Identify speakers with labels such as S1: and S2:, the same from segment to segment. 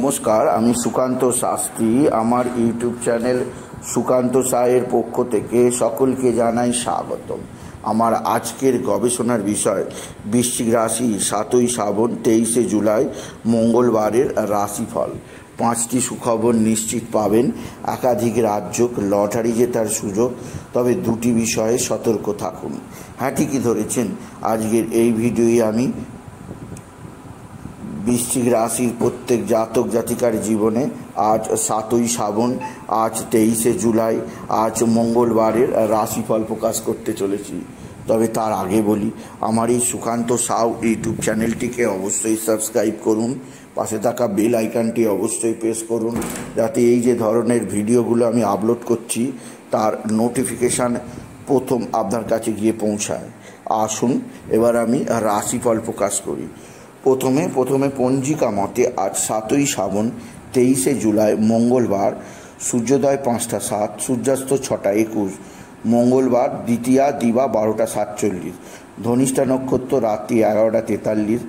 S1: নমস্কার, আমি সুকান্ত শাস্ত্রী। আমার ইউটিউব চ্যানেল সুকান্ত সায়ের পক্ষ থেকে সকলকে জানাই স্বাগতম। আমার আজকের গবেষণার বিষয় বৃশ্চিক রাশি 7ই শ্রাবণ 23শে জুলাই মঙ্গলবারের রাশিফল। 5টি সুখবর নিশ্চিত পাবেন, একাধিক রাজযোগ, লটারি জেতার সুযোগ। তবে 2টি বিষয়ে সতর্ক থাকুন। হ্যাঁ, ঠিকই ধরেছেন। আজকের এই ভিডিওয়ে আমি বৃশ্চিক রাশির প্রত্যেক জাতক জাতিকার জীবনে আজ 7ই শ্রাবণ, আজ 23শে জুলাই, আজ মঙ্গলবারের রাশিফল প্রকাশ করতে চলেছি। তবে তার আগে বলি, আমার এই সুকান্ত সাউ ইউটিউব চ্যানেলটিকে অবশ্যই সাবস্ক্রাইব করুন, পাশে থাকা বেল আইকনটি অবশ্যই প্রেস করুন, যাতে এই যে ধরনের ভিডিওগুলো আমি আপলোড করছি তার নোটিফিকেশান প্রথম আপনার কাছে গিয়ে পৌঁছায়। আসুন এবার আমি রাশিফল প্রকাশ করি। প্রথমে পঞ্জিকা মতে আজ 7ই শ্রাবণ 23শে জুলাই মঙ্গলবার, সূর্যোদয় 5টা 7, সূর্যাস্ত 6টা 21, মঙ্গলবার দ্বিতীয়া দিবা 12টা 47, ধনিষ্ঠা নক্ষত্র রাত্রি 11টা 43,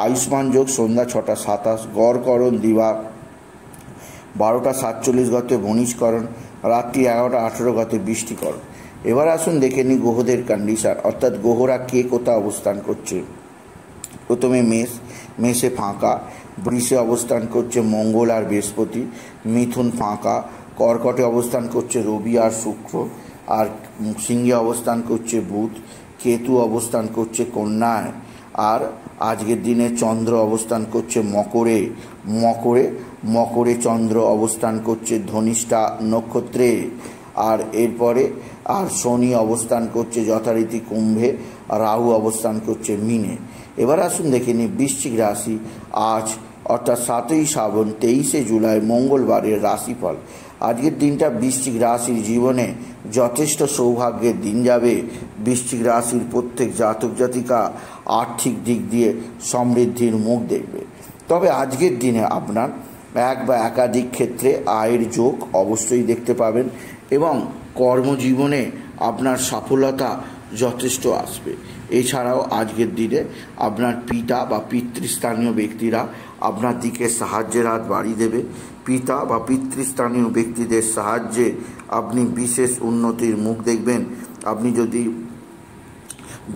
S1: আয়ুষ্মান যোগ সন্ধ্যা 6টা 27, গড়করণ দিবা 12টা 47 গতে বণিজকরণ, রাত্রি 11টা 18 গতে বৃষ্টিকরণ। এবার আসুন দেখে নিই গ্রহদের কন্ডিশন, অর্থাৎ গ্রহরা কে কোথায় অবস্থান করছে। প্রথমে মেষে ফাঁকা, বৃষে অবস্থান করছে মঙ্গল আর বৃহস্পতি, মিথুন ফাঁকা, কর্কটে অবস্থান করছে রবি আর শুক্র, আর সিংহে অবস্থান করছে বুধ, কেতু অবস্থান করছে কন্যায়, আর আজকের দিনে চন্দ্র অবস্থান করছে মকরে চন্দ্র অবস্থান করছে ধনিষ্ঠা নক্ষত্রে, আর এরপরে শনি অবস্থান করছে যথারীতি কুম্ভে, রাহু অবস্থান করছে মীনে। এবার আসুন দেখে নিই বৃশ্চিক রাশি আজ অর্থাৎ 7ই শ্রাবণ 23শে জুলাই মঙ্গলবারের রাশিফল। আজকের দিনটা বৃশ্চিক রাশির জীবনে যথেষ্ট সৌভাগ্যের দিন যাবে। বৃশ্চিক রাশির প্রত্যেক জাতক জাতিকা আর্থিক দিক দিয়ে সমৃদ্ধির মুখ দেখবে। তবে আজকের দিনে আপনার এক বা একাধিক ক্ষেত্রে আয়ের যোগ অবশ্যই দেখতে পাবেন এবং কর্মজীবনে আপনার সফলতা যথেষ্ট আসবে। এছাড়াও আজকের দিনে আপনার পিতা বা পিতৃস্থানীয় ব্যক্তিরা আপনার দিকে সাহায্যের হাত বাড়িয়ে দেবে। পিতা বা পিতৃস্থানীয় ব্যক্তিদের সাহায্যে আপনি বিশেষ উন্নতির মুখ দেখবেন, আপনি যদি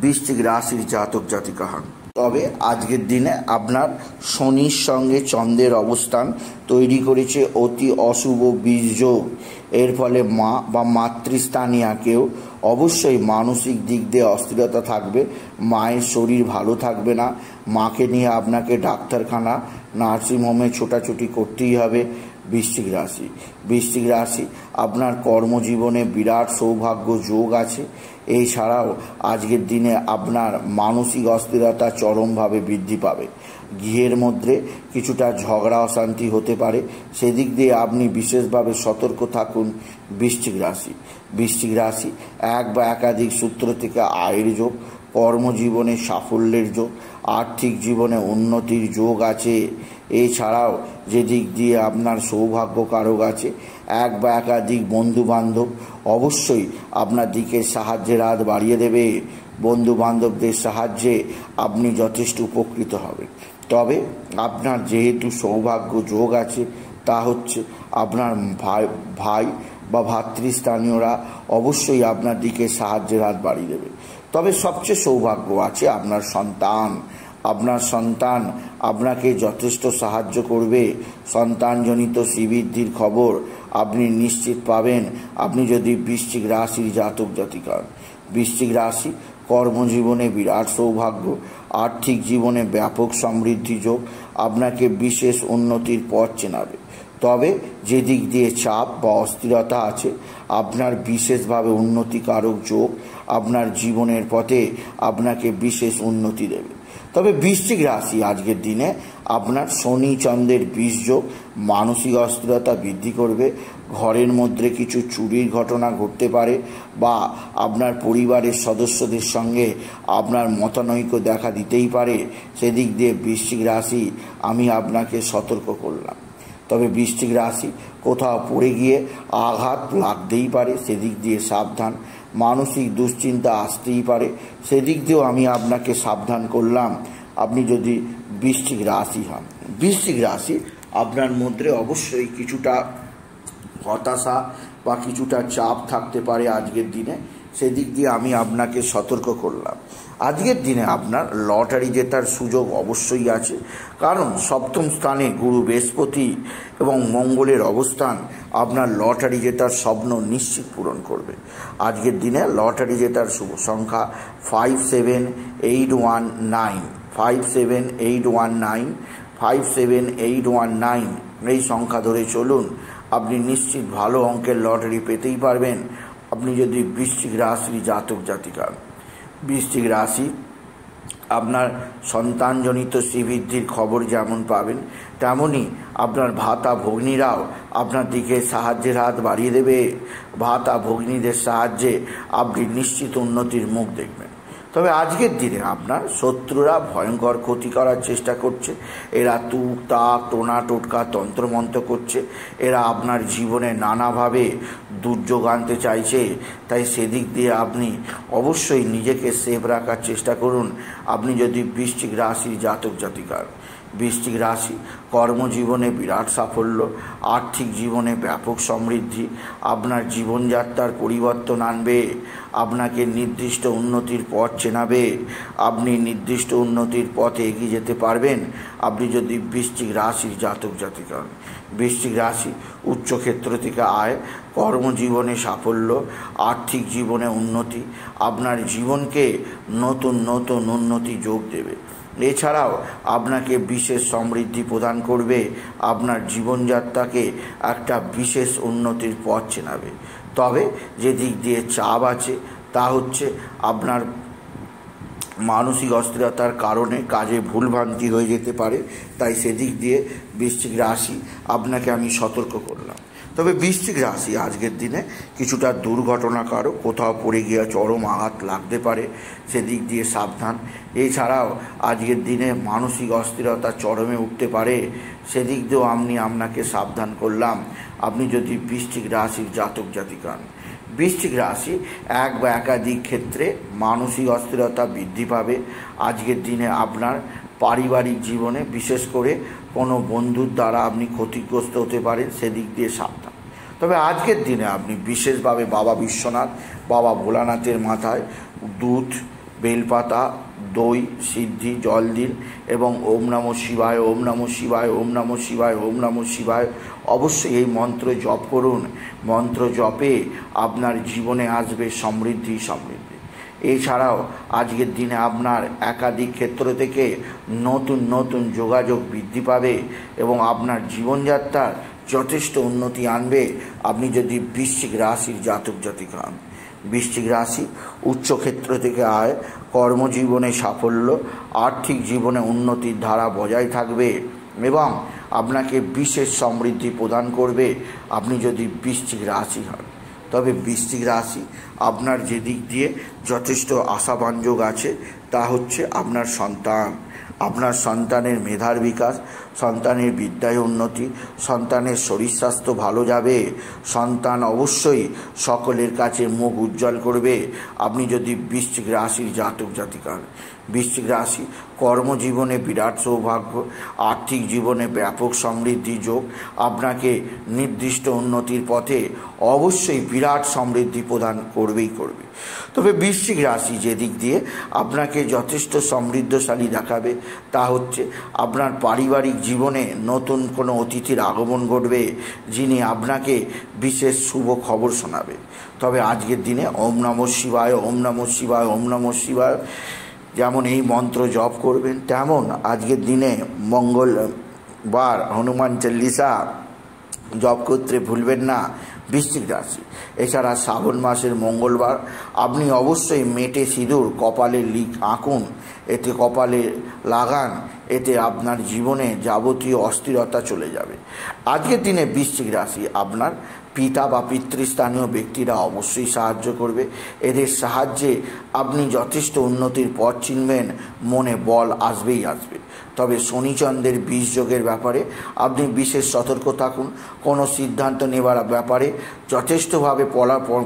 S1: বৃশ্চিক রাশির জাতক জাতিকা হন। তবে আজকের দিনে আপনার শনির সঙ্গে চন্দ্রের অবস্থান তৈরি করেছে অতি অশুভ বীর্যোগ। এর ফলে মা বা মাতৃস্থানীয়াকেও অবশ্যই মানসিক দিক দিয়ে অস্থিরতা থাকবে, মায়ের শরীর ভালো থাকবে না, মাকে নিয়ে আপনাকে ডাক্তারখানা নার্সিংহোমে ছোটাছুটি করতেই হবে। বৃশ্চিক রাশি আপনার কর্মজীবনে বিরাট সৌভাগ্য যোগ আছে। এছাড়াও আজকের দিনে আপনার মানসিক অস্থিরতা চরমভাবে বৃদ্ধি পাবে। গৃহের মধ্যে কিছুটা ঝগড়া অশান্তি হতে পারে, সেদিক দিয়ে আপনি বিশেষভাবে সতর্ক থাকুন। বৃশ্চিক রাশি এক বা একাধিক সূত্র থেকে আয়ের যোগ, কর্মজীবনে সাফল্যের যোগ, আর্থিক জীবনে উন্নতির যোগ আছে। এছাড়াও যে দিক দিয়ে আপনার সৌভাগ্য কারক আছে, এক বা একাধিক বন্ধু বান্ধব অবশ্যই আপনার দিকে সাহায্যের হাত বাড়িয়ে দেবে। বন্ধু বান্ধবদের সাহায্যে আপনি যথেষ্ট উপকৃত হবেন। তবে আপনার যেহেতু সৌভাগ্য যোগ আছে, তা হচ্ছে আপনার ভাই বা ভাতৃস্থানীয়রা অবশ্যই আপনার দিকে সাহায্যের হাত বাড়িয়ে দেবে। তবে সবচেয়ে সৌভাগ্য আছে আপনার সন্তান আপনাকে যথেষ্ট সাহায্য করবে। সন্তানজনিত শ্রীবৃদ্ধির খবর আপনি নিশ্চিত পাবেন আপনি যদি বৃশ্চিক রাশির জাতক জাতিকা। বৃশ্চিক রাশি কর্মজীবনে বিরাট সৌভাগ্য, আর্থিক জীবনে ব্যাপক সমৃদ্ধি যোগ আপনাকে বিশেষ উন্নতির পথ চেনাবে। তবে যে দিক দিয়ে চাপ বা অস্থিরতা আছে, আপনার বিশেষভাবে উন্নতিকারক যোগ আপনার জীবনের পথে আপনাকে বিশেষ উন্নতি দেবে। তবে বৃশ্চিক রাশি আজকের দিনে আপনার শনি চন্দ্রের বিষ যোগ মানসিক অস্থিরতা বৃদ্ধি করবে। ঘরের মধ্যে কিছু চুরির ঘটনা ঘটতে পারে বা আপনার পরিবারের সদস্যদের সঙ্গে আপনার মতানৈক্য দেখা দিতেই পারে। সেদিক দিয়ে বৃশ্চিক রাশি আমি আপনাকে সতর্ক করলাম। তবে বৃশ্চিক রাশি কোথাও পড়ে গিয়ে আঘাত লাগতেই পারে, সেদিক দিয়ে সাবধান। মানসিক দুশ্চিন্তা আসতেই পারে, সেদিক দিয়েও আমি আপনাকে সাবধান করলাম। আপনি যদি বৃশ্চিক রাশি হন, বৃশ্চিক রাশি আপনার মধ্যে অবশ্যই কিছুটা হতাশা বা কিছুটা চাপ থাকতে পারে আজকের দিনে, সেদিক দিয়ে আমি আপনাকে সতর্ক করলাম। আজকের দিনে আপনার লটারি জেতার সুযোগ অবশ্যই আছে, কারণ সপ্তম স্থানে গুরু বৃহস্পতি এবং মঙ্গলের অবস্থান আপনার লটারি জেতার স্বপ্ন নিশ্চিত পূরণ করবে। আজকের দিনে লটারি জেতার শুভ সংখ্যা 57819, 57819, 57819 এই সংখ্যা ধরে চলুন, আপনি নিশ্চিত ভালো অঙ্কের লটারি পেতেই পারবেন। আপনি যদি বৃশ্চিক রাশির জাতক জাতিকা, বৃশ্চিক রাশি আপনার সন্তানজনিত শ্রীবৃদ্ধির খবর যেমন পাবেন, তেমনই আপনার ভাতা ভগ্নীরাও আপনার দিকে সাহায্যের হাত বাড়িয়ে দেবে। ভাতা ভগ্নীদের সাহায্যে আপনি নিশ্চিত উন্নতির মুখ দেখবেন। তবে আজকের দিনে আপনার শত্রুরা ভয়ঙ্কর ক্ষতি করার চেষ্টা করছে। এরা তুক তাক টোনা টোটকা তন্ত্রমন্ত্র করছে। এরা আপনার জীবনে নানাভাবে দুর্যোগ আনতে চাইছে। তাই সেদিক দিয়ে আপনি অবশ্যই নিজেকে সেফ রাখার চেষ্টা করুন। আপনি যদি বৃশ্চিক রাশির জাতক জাতিকার, বৃশ্চিক রাশি কর্মজীবনে বিরাট সাফল্য, আর্থিক জীবনে ব্যাপক সমৃদ্ধি, আপনার জীবনযাত্রার পরিবর্তন আনবে, আপনাকে নির্দিষ্ট উন্নতির পথ চেনাবে। আপনি নির্দিষ্ট উন্নতির পথে এগিয়ে যেতে পারবেন আপনি যদি বৃশ্চিক রাশির জাতক জাতিকা। বৃশ্চিক রাশি উচ্চক্ষেত্র থেকে আয়, কর্মজীবনে সাফল্য, আর্থিক জীবনে উন্নতি, আপনার জীবনকে নতুন নতুন উন্নতি যোগ দেবে। এছাড়াও আপনাকে বিশেষ সমৃদ্ধি প্রদান করবে, আপনার জীবনযাত্রাকে একটা বিশেষ উন্নতির পথ চেনাবে। তবে যে দিক দিয়ে চাপ আছে তা হচ্ছে আপনার মানসিক অস্থিরতার কারণে কাজে ভুলভ্রান্তি হয়ে যেতে পারে। তাই সেদিক দিয়ে বৃশ্চিক রাশি আপনাকে আমি সতর্ক করলাম। তবে বৃশ্চিক রাশি আজকের দিনে কিছুটা দুর্ঘটনাকারক, কোথাও পড়ে গিয়ে চরম আঘাত লাগতে পারে, সেদিক দিয়ে সাবধান। এছাড়াও আজকের দিনে মানসিক অস্থিরতা চরমে উঠতে পারে, সেদিক দিয়েও আপনাকে সাবধান করলাম আপনি যদি বৃশ্চিক রাশির জাতক জাতিকা। বৃশ্চিক রাশি এক বা একাধিক ক্ষেত্রে মানসিক অস্থিরতা বৃদ্ধি পাবে। আজকের দিনে আপনার পারিবারিক জীবনে বিশেষ করে কোনো বন্ধুর দ্বারা আপনি ক্ষতিগ্রস্ত হতে পারেন, সেদিক দিয়ে সাবধান। তবে আজকের দিনে আপনি বিশেষভাবে বাবা বিশ্বনাথ, বাবা ভোলানাথের মাথায় দুধ, বেলপাতা, দই, সিদ্ধি জল দিন এবং ওম নমঃ শিবায়, ওম নমঃ শিবায়, ওম নমঃ শিবায়, ওম নমঃ শিবায় অবশ্যই এই মন্ত্র জপ করুন। মন্ত্র জপে আপনার জীবনে আসবে সমৃদ্ধি সমৃদ্ধি। এছাড়াও আজকের দিনে আপনার একাধিক ক্ষেত্র থেকে নতুন নতুন যোগাযোগ বৃদ্ধি পাবে এবং আপনার জীবনযাত্রার যথেষ্ট উন্নতি আনবে আপনি যদি বৃশ্চিক রাশির জাতক জাতিকা হন। বৃশ্চিক রাশি উচ্চক্ষেত্র থেকে আয়, কর্মজীবনে সাফল্য, আর্থিক জীবনে উন্নতির ধারা বজায় থাকবে এবং আপনাকে বিশেষ সমৃদ্ধি প্রদান করবে আপনি যদি বৃশ্চিক রাশি হন। তবে বৃশ্চিক রাশি আপনার যে দিক দিয়ে যথেষ্ট আশাভাঞ্জক আছে তা হচ্ছে আপনার সন্তান। আপনার সন্তানের মেধার বিকাশ, সন্তানের বিদ্যায় উন্নতি, সন্তানের শরীর স্বাস্থ্য ভালো যাবে। সন্তান অবশ্যই সকলের কাছে মুখ উজ্জ্বল করবে আপনি যদি বৃশ্চিক রাশির জাতক জাতিকা। বৃশ্চিক রাশি কর্মজীবনে বিরাট সৌভাগ্য, আর্থিক জীবনে ব্যাপক সমৃদ্ধি যোগ আপনাকে নির্দিষ্ট উন্নতির পথে অবশ্যই বিরাট সমৃদ্ধি প্রদান করবেই করবে। তবে বৃশ্চিক রাশি যে দিক দিয়ে আপনাকে যথেষ্ট সমৃদ্ধশালী দেখাবে তা হচ্ছে আপনার পারিবারিক জীবনে নতুন কোনো অতিথির আগমন ঘটবে যিনি আপনাকে বিশেষ শুভ খবর শোনাবে। তবে আজকের দিনে ওম নমঃ শিবায়, ওম নমঃ শিবায়, ওম নমঃ শিবায় যেমন এই মন্ত্র জপ করবেন, তেমন আজকের দিনে মঙ্গলবার হনুমান চল্লিশা জপ করতে ভুলবেন না বৃশ্চিক রাশি। এছাড়া শ্রাবণ মাসের মঙ্গলবার আপনি অবশ্যই মেটে সিঁদুর কপালে আঁকুন, এতে কপালে লাগান, এতে আপনার জীবনে যাবতীয় অস্থিরতা চলে যাবে। আজকের দিনে বৃশ্চিক রাশি আপনার পিতা বা পিতৃস্থানীয় ব্যক্তিরা অবশ্যই সাহায্য করবে। এদের সাহায্যে আপনি যথেষ্ট উন্নতির পথ চিনবেন, মনে বল আসবেই আসবে। তবে শনিচন্দ্রের বিষ যোগের ব্যাপারে আপনি বিশেষ সতর্ক থাকুন। কোনো সিদ্ধান্ত নেওয়ার ব্যাপারে যথেষ্টভাবে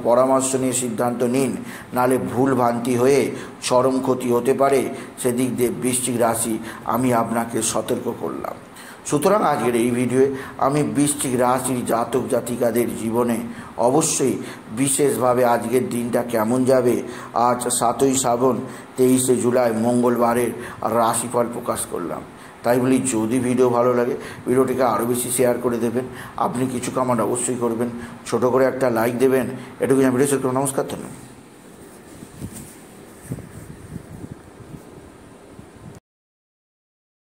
S1: পরামর্শ নিয়ে সিদ্ধান্ত নিন, নালে ভুল ভ্রান্তি হয়ে চরম ক্ষতি হতে পারে। সেদিক দিয়ে বৃশ্চিক রাশি আমি আপনাকে সতর্ক করলাম। সুতরাং আজকের এই ভিডিওয়ে আমি বৃশ্চিক রাশির জাতক জাতিকাদের জীবনে অবশ্যই বিশেষভাবে আজকের দিনটা কেমন যাবে, আজ 7ই শ্রাবণ 23শে জুলাই মঙ্গলবারের রাশিফল প্রকাশ করলাম। তাই বলি, যদি ভিডিও ভালো লাগে ভিডিওটিকে আরও বেশি শেয়ার করে দেবেন। আপনি কিছু কমেন্ট অবশ্যই করবেন, ছোট করে একটা লাইক দেবেন। এটুকু আমি ভিডিও শেষ করব। নমস্কার, ধন্যবাদ।